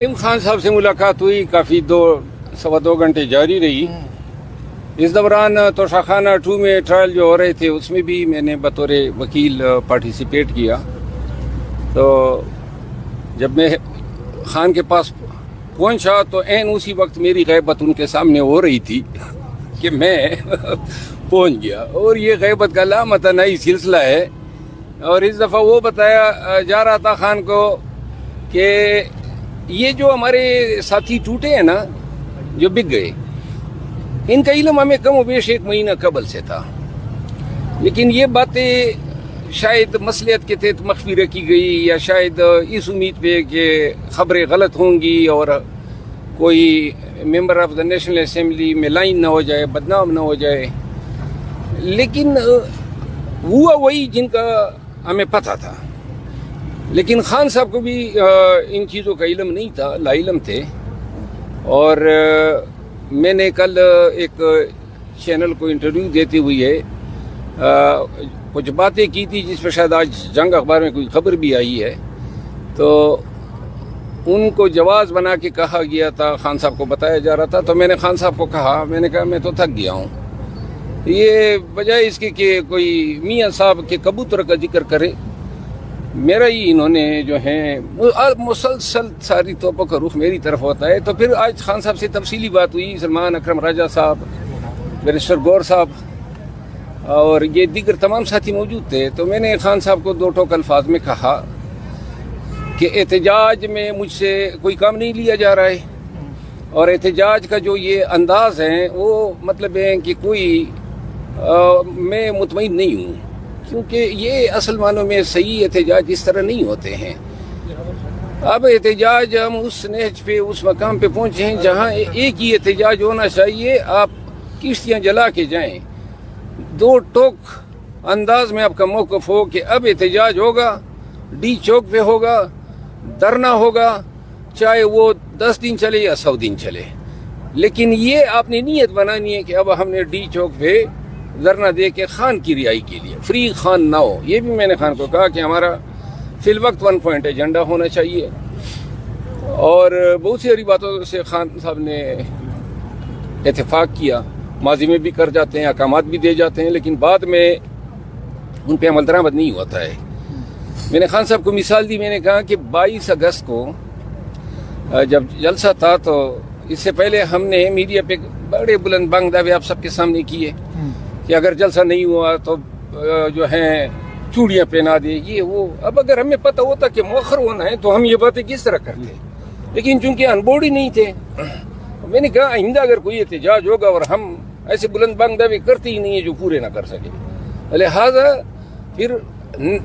عمران خان صاحب سے ملاقات ہوئی، کافی سوا دو گھنٹے جاری رہی۔ اس دوران توشاخانہ 2 میں ٹرائل جو ہو رہے تھے اس میں بھی میں نے بطور وکیل پارٹیسپیٹ کیا۔ تو جب میں خان کے پاس پہنچا تو عین اسی وقت میری غیبت ان کے سامنے ہو رہی تھی کہ میں پہنچ گیا، اور یہ غیبت کا لامتناہی سلسلہ ہے۔ اور اس دفعہ وہ بتایا جا رہا تھا خان کو کہ یہ جو ہمارے ساتھی ٹوٹے ہیں نا، جو بک گئے، ان کا علم ہمیں کم و بیش 1 مہینہ قبل سے تھا، لیکن یہ باتیں شاید مصلحت کے تحت مخفی رکھی گئی، یا شاید اس امید پہ کہ خبریں غلط ہوں گی اور کوئی member of the national assembly میں لائن نہ ہو جائے، بدنام نہ ہو جائے۔ لیکن ہوا وہی جن کا ہمیں پتہ تھا، لیکن خان صاحب کو بھی ان چیزوں کا علم نہیں تھا، لا علم تھے۔ اور میں نے کل ایک چینل کو انٹرویو دیتے ہوئے کچھ باتیں کی تھی جس پہ شاید آج جنگ اخبار میں کوئی خبر بھی آئی ہے، تو ان کو جواز بنا کے کہا گیا تھا، خان صاحب کو بتایا جا رہا تھا۔ تو میں نے خان صاحب کو کہا، میں نے کہا میں تو تھک گیا ہوں، یہ بجائے اس کے کہ کوئی میاں صاحب کے کبوتر کا ذکر کرے، میرا ہی انہوں نے جو ہیں مسلسل ساری توپوں کا رخ میری طرف ہوتا ہے۔ تو پھر آج خان صاحب سے تفصیلی بات ہوئی، سلمان اکرم راجہ صاحب، بیرسٹر گور صاحب اور یہ دیگر تمام ساتھی موجود تھے۔ تو میں نے خان صاحب کو 2 ٹوک الفاظ میں کہا کہ احتجاج میں مجھ سے کوئی کام نہیں لیا جا رہا ہے، اور احتجاج کا جو یہ انداز ہے وہ مطلب ہے کہ کوئی میں مطمئن نہیں ہوں، کیونکہ یہ اصل معنوں میں صحیح احتجاج اس طرح نہیں ہوتے ہیں۔ اب احتجاج ہم اس نہج پہ، اس مقام پہ پہنچے ہیں جہاں ایک ہی احتجاج ہونا چاہیے، آپ کشتیاں جلا کے جائیں۔ 2 ٹوک انداز میں آپ کا موقف ہو کہ اب احتجاج ہوگا، ڈی چوک پہ ہوگا، دھرنا ہوگا، چاہے وہ 10 دن چلے یا 100 دن چلے، لیکن یہ آپ نے نیت بنانی ہے کہ اب ہم نے ڈی چوک پہ دھرنا دے کے خان کی رہائی کے لیے، فری خان نہ ہو۔ یہ بھی میں نے خان کو کہا کہ ہمارا فی الوقت 1 پوائنٹ ایجنڈا ہونا چاہیے، اور بہت سی باتوں سے خان صاحب نے اتفاق کیا۔ ماضی میں بھی کر جاتے ہیں، احکامات بھی دے جاتے ہیں، لیکن بعد میں ان پہ عمل درآمد نہیں ہوتا ہے۔ میں نے خان صاحب کو مثال دی، میں نے کہا کہ 22 اگست کو جب جلسہ تھا تو اس سے پہلے ہم نے میڈیا پہ بڑے بلند بانگ دعوے آپ سب کے سامنے کیے کہ اگر جلسہ نہیں ہوا تو جو ہیں چوڑیاں پہنا دے، یہ وہ۔ اب اگر ہمیں پتہ ہوتا کہ مؤخر ہونا ہے تو ہم یہ باتیں کس طرح کرتے، لیکن چونکہ ان بورڈ ہی نہیں تھے، میں نے کہا آئندہ اگر کوئی احتجاج ہوگا اور ہم ایسے بلند بانگ دعوے کرتے ہی نہیں ہیں جو پورے نہ کر سکے، لہٰذا پھر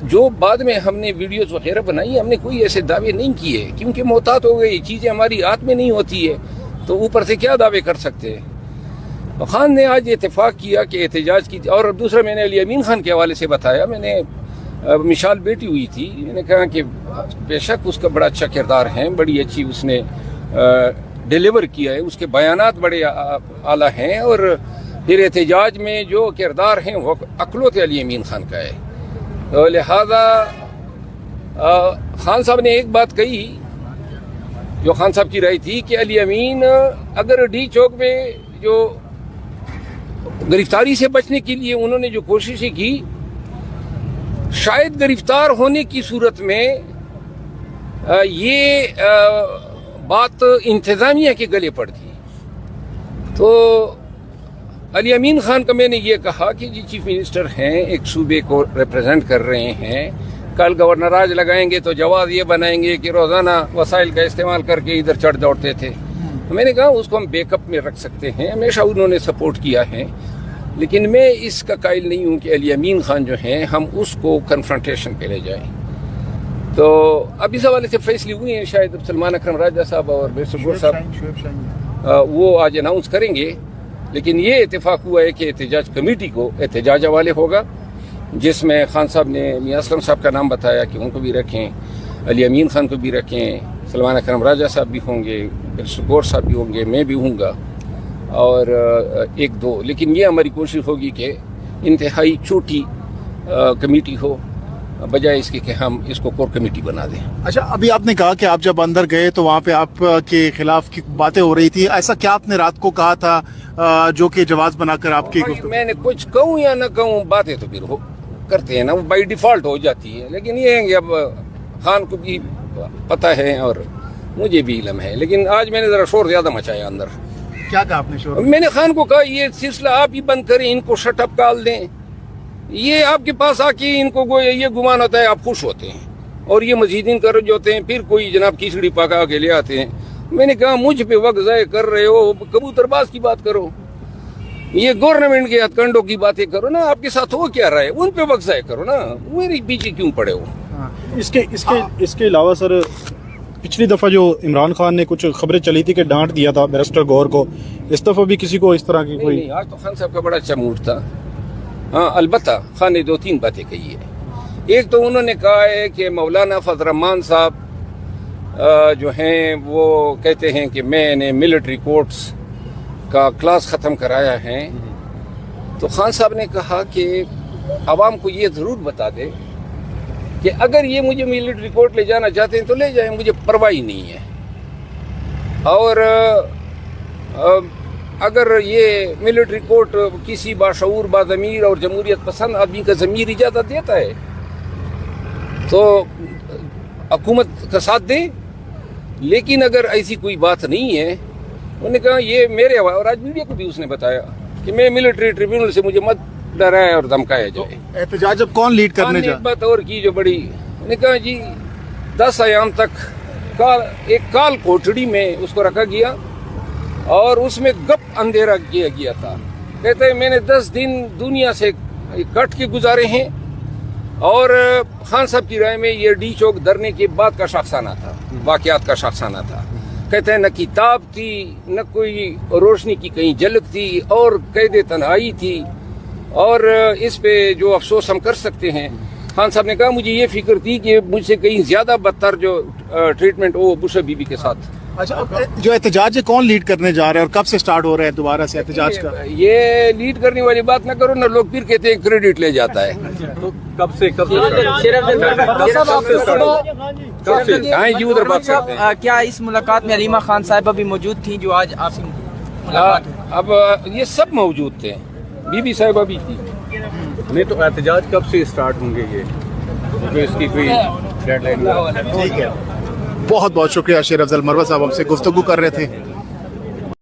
جو بعد میں ہم نے ویڈیوز وغیرہ بنائی، ہم نے کوئی ایسے دعوے نہیں کیے، کیونکہ محتاط ہو گئی، چیزیں ہماری ہاتھ میں نہیں ہوتی ہے تو اوپر سے کیا دعوے کر سکتے ہیں۔ خان نے آج اتفاق کیا کہ احتجاج کی، اور دوسرا میں نے علی امین خان کے حوالے سے بتایا، میں نے مشال بیٹی ہوئی تھی، میں نے کہا کہ بے شک اس کا بڑا اچھا کردار ہے، بڑی اچھی اس نے ڈیلیور کیا ہے، اس کے بیانات بڑے اعلیٰ ہیں، اور پھر احتجاج میں جو کردار ہیں وہ اکلوت علی امین خان کا ہے۔ تو لہذا خان صاحب نے ایک بات کہی جو خان صاحب کی رائے تھی کہ علی امین اگر ڈی چوک میں جو گرفتاری سے بچنے کے لیے انہوں نے جو کوششیں کی، شاید گرفتار ہونے کی صورت میں یہ بات انتظامیہ کے گلے پڑتی، تو علی امین خان کا میں نے یہ کہا کہ جی چیف منسٹر ہیں، ایک صوبے کو ریپرزینٹ کر رہے ہیں، کل گورنر راج لگائیں گے تو جواز یہ بنائیں گے کہ روزانہ وسائل کا استعمال کر کے ادھر چڑھ دوڑتے تھے۔ تو میں نے کہا اس کو ہم بیک اپ میں رکھ سکتے ہیں، ہمیشہ انہوں نے سپورٹ کیا ہے، لیکن میں اس کا قائل نہیں ہوں کہ علی امین خان جو ہیں ہم اس کو کنفرنٹیشن پہ لے جائیں۔ تو اب اس حوالے سے فیصلے ہوئے ہیں، شاید سلمان اکرم راجہ صاحب اور بیرسٹر گور صاحب وہ آج اناؤنس کریں گے، لیکن یہ اتفاق ہوا ہے کہ احتجاج کمیٹی کو احتجاج حوالے ہوگا، جس میں خان صاحب نے میاں اسلم صاحب کا نام بتایا کہ ان کو بھی رکھیں، علی امین خان کو بھی رکھیں، سلمان اکرم راجہ صاحب بھی ہوں گے، بیرسٹر گور صاحب بھی ہوں گے، میں بھی ہوں گا، اور 1-2، لیکن یہ ہماری کوشش ہوگی کہ انتہائی چھوٹی کمیٹی ہو، بجائے اس کے ہم اس کو کور کمیٹی بنا دیں. اچھا ابھی آپ نے کہا کہ آپ جب اندر گئے تو وہاں پہ آپ کے خلاف کی باتیں ہو رہی تھی, ایسا کیا آپ نے رات کو کہا تھا جو کہ جواز بنا کر آپ کی میں نے کچھ کہوں یا نہ کہوں, باتیں تو پھر کرتے ہیں نا, وہ بائی ڈیفالٹ ہو جاتی ہے. لیکن یہ ہے کہ اب خان کو بھی پتہ ہے اور مجھے بھی علم ہے, لیکن آج میں نے ذرا شور زیادہ مچایا اندر. کیا کہا آپ نے شور؟ میں نے خان کو کہا یہ سلسلہ آپ ہی بند کریں, ان کو شٹ اپ کال دیں. یہ آپ کے پاس آ کے ان کو یہ گمان ہوتا ہے آپ خوش ہوتے ہیں اور یہ مزید انکریج ہوتے ہیں, پھر کوئی جناب کھچڑی پکا کے لے آتے ہیں. میں نے کہا مجھ پہ وقت ضائع کر رہے ہو, کبوتر باز کی بات کرو, یہ گورنمنٹ کے ہتھ کنڈوں کی باتیں کرو نا. آپ کے ساتھ ہو کیا رہا ہے ان پہ وقت ضائع کرو نا, میری پیچھے کیوں پڑے ہو. اس کے علاوہ سر پچھلی دفعہ جو عمران خان نے کچھ خبریں چلی تھی کہ ڈانٹ دیا تھا بیرسٹر گور کو, اس دفعہ بھی کسی کو اس طرح کی کوئی؟ نہیں, آج تو خان صاحب کا بڑا اچھا موڈ تھا. ہاں البتہ خان نے 2-3 باتیں کہی ہے. ایک تو انہوں نے کہا ہے کہ مولانا فضل الرحمان صاحب جو ہیں وہ کہتے ہیں کہ میں نے ملٹری کورٹس کا کلاس ختم کرایا ہے. تو خان صاحب نے کہا کہ عوام کو یہ ضرور بتا دے کہ اگر یہ مجھے ملٹری کورٹ لے جانا چاہتے ہیں تو لے جائیں, مجھے پرواہ نہیں ہے. اور اگر یہ ملٹری کورٹ کسی باشعور باضمیر اور جمہوریت پسند آدمی کا ضمیر اجازت دیتا ہے تو حکومت کا ساتھ دیں. لیکن اگر ایسی کوئی بات نہیں ہے, انہوں نے کہا یہ میرے حوالے, اور آج میڈیا کو بھی اس نے بتایا کہ میں ملٹری ٹریبیونل سے مجھے مت ڈرایا اور دھمکایا جائے. احتجاج اب کون لیڈ کرنے ایک بات اور کی جو بڑی, انہوں نے کہا جی 10 ایام تک ایک کال کوٹڑی میں اس کو رکھا گیا اور اس میں گپ اندھیرا کیا گیا تھا. کہتے ہیں میں نے 10 دن دنیا سے کٹ کے گزارے ہیں, اور خان صاحب کی رائے میں یہ ڈی چوک دھرنے کے بعد کا شخصانہ تھا, واقعات کا شخصانہ تھا. کہتے ہیں نہ کتاب تھی نہ کوئی روشنی کی کہیں جھلک تھی اور قید تنہائی تھی, اور اس پہ جو افسوس ہم کر سکتے ہیں. خان صاحب نے کہا مجھے یہ فکر تھی کہ مجھ سے کہیں زیادہ بدتر جو ٹریٹمنٹ وہ بش بی بی کے ساتھ. اچھا جو احتجاج ہے کون لیڈ کرنے جا رہا ہے اور کب سے سٹارٹ ہو رہا ہے دوبارہ سے احتجاج کا؟ یہ لیڈ کرنے والی بات نہ کرو نا, لوگ پھر کہتے ہیں کریڈٹ لے جاتا ہے. کب سے کیا اس ملاقات میں علیمہ خان صاحبہ بھی موجود تھیں جو آج آپ سے؟ اب یہ سب موجود تھے, بی بی صاحبہ بھی تھی. نہیں تو احتجاج کب سے اسٹارٹ ہوں گے یہ, اس کی کوئی ڈیڈ لائن؟ ٹھیک ہے, بہت بہت شکریہ. شیر افضل مروت صاحب ہم سے گفتگو کر رہے تھے.